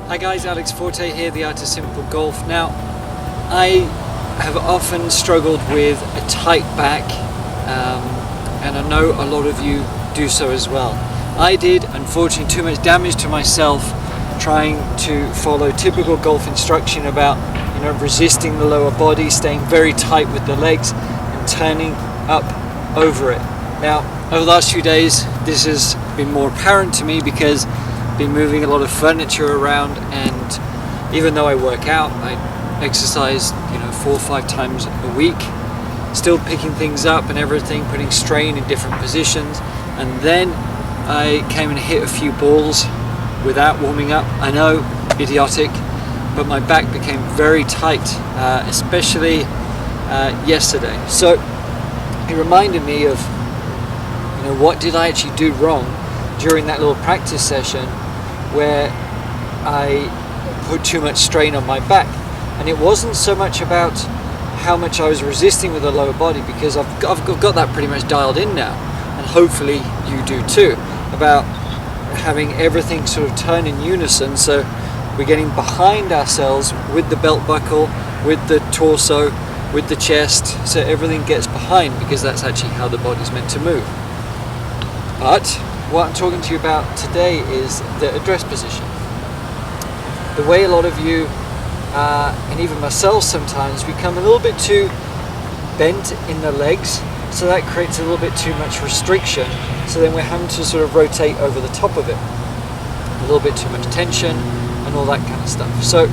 Hi guys, Alex Forte here, The Art of Simple Golf. Now, I have often struggled with a tight back, and I know a lot of you do so as well. I did, unfortunately, too much damage to myself trying to follow typical golf instruction about, resisting the lower body, staying very tight with the legs and turning up over it. Now, over the last few days, this has been more apparent to me because I've been moving a lot of furniture around, and even though I work out, I exercise 4 or 5 times a week, still picking things up and everything, putting strain in different positions. And then I came and hit a few balls without warming up. I know, idiotic, but my back became very tight, especially yesterday. So it reminded me of what did I actually do wrong during that little practice session where I put too much strain on my back. And it wasn't so much about how much I was resisting with the lower body, because I've got that pretty much dialed in now, and hopefully you do too, about having everything sort of turn in unison, so we're getting behind ourselves with the belt buckle, with the torso, with the chest, so everything gets behind, because that's actually how the body's meant to move. But what I'm talking to you about today is the address position. The way a lot of you, and even myself sometimes, become a little bit too bent in the legs, so that creates a little bit too much restriction, so then we're having to sort of rotate over the top of it. A little bit too much tension and all that kind of stuff. So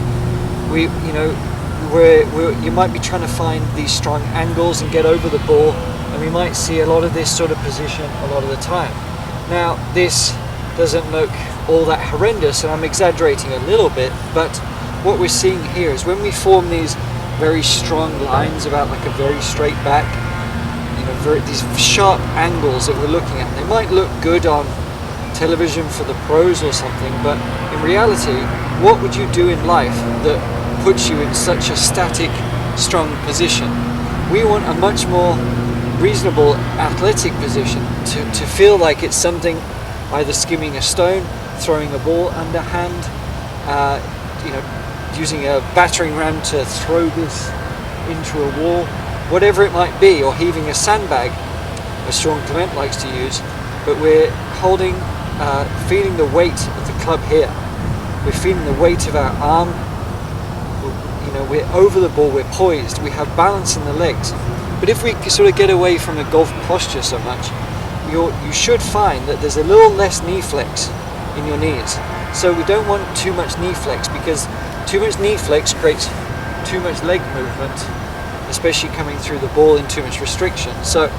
you might be trying to find these strong angles and get over the ball, and we might see a lot of this sort of position a lot of the time. Now, this doesn't look all that horrendous, and I'm exaggerating a little bit, but what we're seeing here is when we form these very strong lines about like a very straight back, these sharp angles that we're looking at, they might look good on television for the pros or something, but in reality, what would you do in life that puts you in such a static, strong position? We want a much more reasonable athletic position to feel like it's something, either skimming a stone, throwing a ball underhand, using a battering ram to throw this into a wall, whatever it might be, or heaving a sandbag, as Sean Clement likes to use. But we're holding, feeling the weight of the club here. We're feeling the weight of our arm. We're over the ball, we're poised, we have balance in the legs. But if we sort of get away from the golf posture so much, you should find that there's a little less knee flex in your knees. So we don't want too much knee flex, because too much knee flex creates too much leg movement, especially coming through the ball in too much restriction. So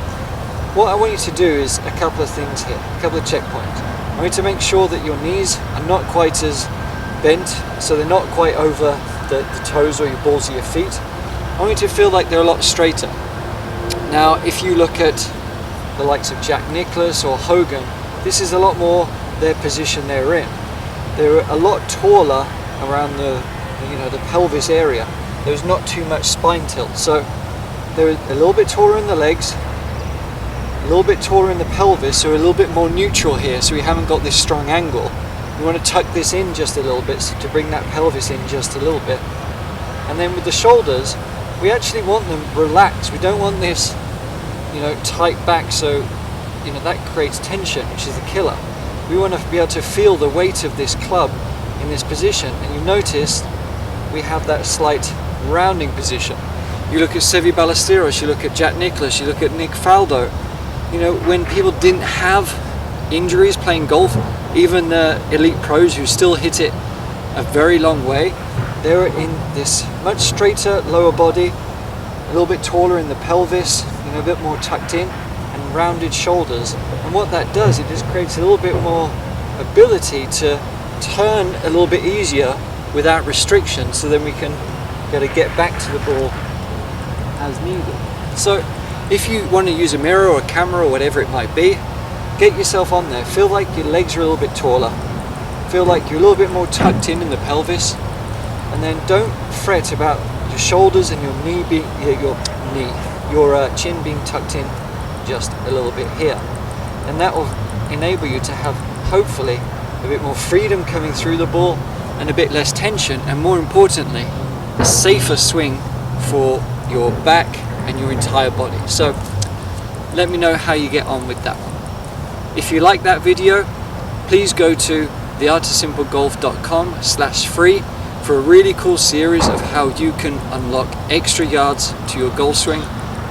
what I want you to do is a couple of things here, a couple of checkpoints. I want you to make sure that your knees are not quite as bent, so they're not quite over the toes or your balls of your feet. I want you to feel like they're a lot straighter. Now, if you look at the likes of Nicklaus or Hogan, this is a lot more their position they're in. They're a lot taller around the pelvis area. There's not too much spine tilt, so they're a little bit taller in the legs, a little bit taller in the pelvis, so a little bit more neutral here, so we haven't got this strong angle. We want to tuck this in just a little bit, so to bring that pelvis in just a little bit. And then with the shoulders, we actually want them relaxed. We don't want this tight back, so that creates tension, which is the killer. We want to be able to feel the weight of this club in this position, and you notice we have that slight rounding position. You look at Seve Ballesteros, you look at Nicklaus, you look at Nick Faldo. When people didn't have injuries playing golf, even the elite pros who still hit it a very long way, they were in this much straighter lower body, a little bit taller in the pelvis, a bit more tucked in, and rounded shoulders. And what that does, it just creates a little bit more ability to turn a little bit easier without restriction, so then we can get back to the ball as needed. So if you want to use a mirror or a camera or whatever it might be, get yourself on there. Feel like your legs are a little bit taller. Feel like you're a little bit more tucked in the pelvis. And then don't fret about your shoulders and your knee being, your chin being tucked in just a little bit here. And that will enable you to have, hopefully, a bit more freedom coming through the ball, and a bit less tension, and more importantly, a safer swing for your back and your entire body. So let me know how you get on with that one. If you like that video, please go to theartofsimplegolf.com/free for a really cool series of how you can unlock extra yards to your golf swing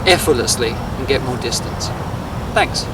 effortlessly and get more distance. Thanks.